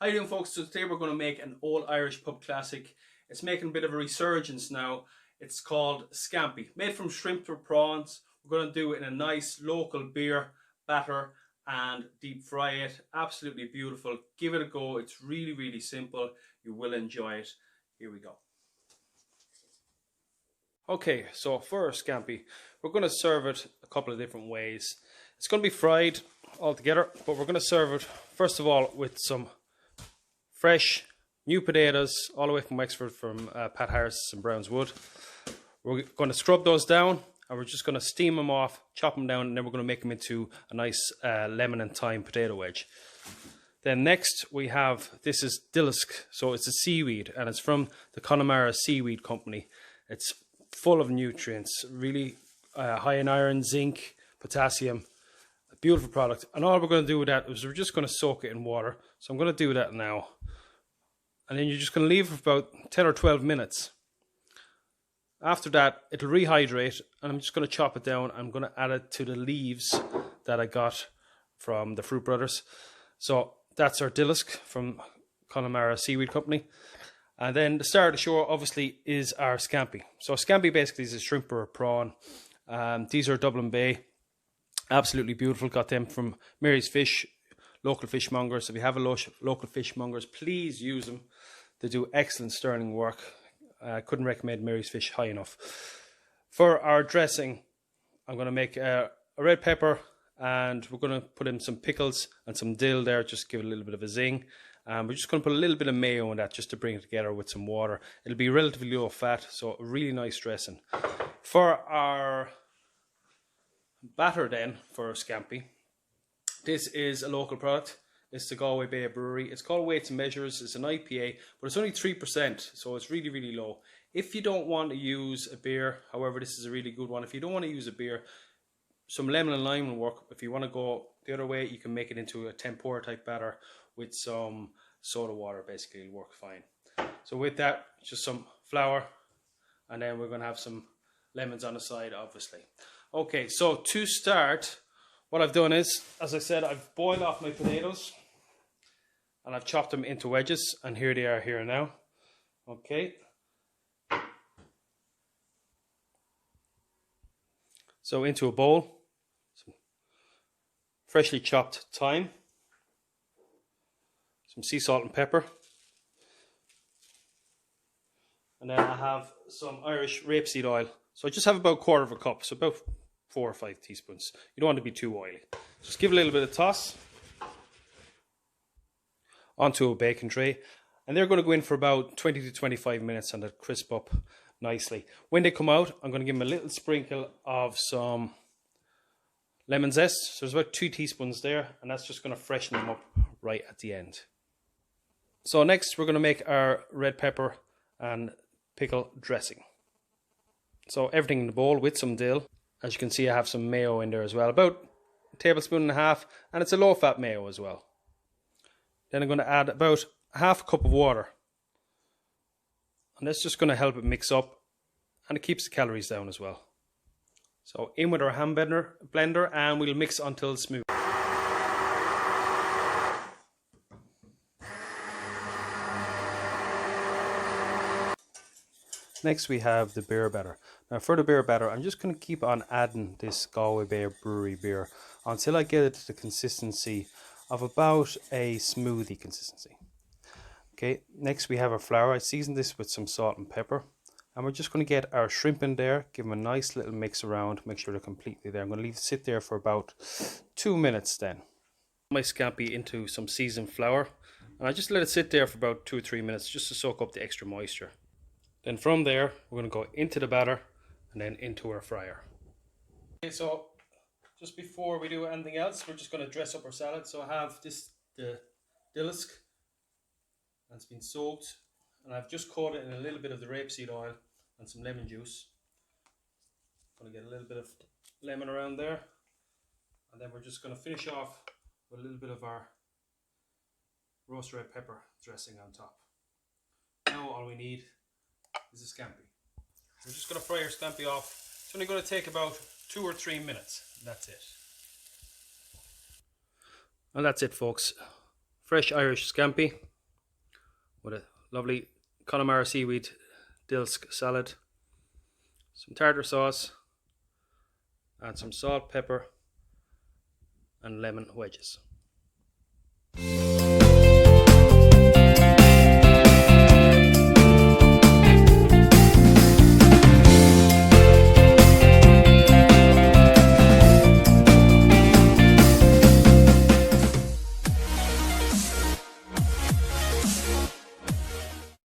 How you doing, folks? So today we're going to make an old Irish pub classic. It's making a bit of a resurgence now. It's called Scampi. Made from shrimp or prawns. We're going to do it in a nice local beer batter and deep fry it. Absolutely beautiful. Give it a go. It's really, really simple. You will enjoy it. Here we go. Okay, so for our Scampi, we're going to serve it a couple of different ways. It's going to be fried all together, but we're going to serve it first of all with some fresh new potatoes all the way from Wexford, from Pat Harris and Browns Wood. We're going to scrub those down and we're just going to steam them off, chop them down, and then we're going to make them into a nice lemon and thyme potato wedge. Then next we have, this is dillisk, so it's a seaweed and it's from the Connemara Seaweed Company. It's full of nutrients, really high in iron, zinc, potassium. A beautiful product. And all we're going to do with that is we're just going to soak it in water. So I'm going to do that now. And then you're just going to leave it for about 10 or 12 minutes. After that, it'll rehydrate, and I'm just going to chop it down. I'm going to add it to the leaves that I got from the Fruit Brothers. So that's our dillisk from Connemara Seaweed Company. And then the star of the show, obviously, is our Scampi. So Scampi basically is a shrimp or a prawn. These are Dublin Bay. Absolutely beautiful. Got them from Mary's Fish, local fishmongers. If you have a local fishmongers, please use them. They do excellent sterling work. I couldn't recommend Mary's Fish high enough. For our dressing, I'm going to make a red pepper, and we're going to put in some pickles and some dill there, just give it a little bit of a zing. We're just going to put a little bit of mayo in that just to bring it together with some water. It'll be relatively low fat, so a really nice dressing. For our batter then, for our Scampi, this is a local product. It's the Galway Bay Brewery. It's called Weights and Measures. It's an IPA, but it's only 3%, so it's really, really low. If you don't want to use a beer, however, this is a really good one. If you don't want to use a beer, some lemon and lime will work. If you want to go the other way, you can make it into a tempura type batter with some soda water. Basically, it'll work fine. So with that, just some flour, and then we're going to have some lemons on the side, obviously. Okay, so to start, what I've done is, as I said, I've boiled off my potatoes and I've chopped them into wedges, and here they are here now. Okay. So into a bowl, some freshly chopped thyme, some sea salt and pepper, and then I have some Irish rapeseed oil. So I just have about a quarter of a cup, so about 4 or 5 teaspoons. You don't want to be too oily. Just give it a little bit of toss onto a baking tray, and they're going to go in for about 20 to 25 minutes and they'll crisp up nicely. When they come out, I'm going to give them a little sprinkle of some lemon zest. So there's about 2 teaspoons there, and that's just going to freshen them up right at the end. So next we're going to make our red pepper and pickle dressing. So everything in the bowl with some dill. As you can see, I have some mayo in there as well, about a tablespoon and a half, and it's a low fat mayo as well. Then I'm going to add about half a cup of water, and that's just going to help it mix up, and it keeps the calories down as well. So in with our hand blender, and we'll mix until smooth. Next we have the beer batter. Now for the beer batter, I'm just going to keep on adding this Galway Bay Brewery beer until I get it to the consistency of about a smoothie consistency. Okay, next we have our flour. I seasoned this with some salt and pepper. And we're just going to get our shrimp in there, give them a nice little mix around, make sure they're completely there. I'm going to leave it sit there for about 2 minutes then. My Scampi into some seasoned flour, and I just let it sit there for about 2 or 3 minutes just to soak up the extra moisture. Then from there, we're going to go into the batter and then into our fryer. Okay, so just before we do anything else, we're just going to dress up our salad. So I have the dillisk, and it's been soaked, and I've just coated it in a little bit of the rapeseed oil and some lemon juice. I'm going to get a little bit of lemon around there, and then we're just going to finish off with a little bit of our roast red pepper dressing on top. Now all we need is a Scampi. We're just going to fry our Scampi off. It's only going to take about 2 or 3 minutes. And that's it. And that's it, folks. Fresh Irish Scampi. with a lovely Connemara seaweed dilsk salad, some tartar sauce, and some salt, pepper, and lemon wedges.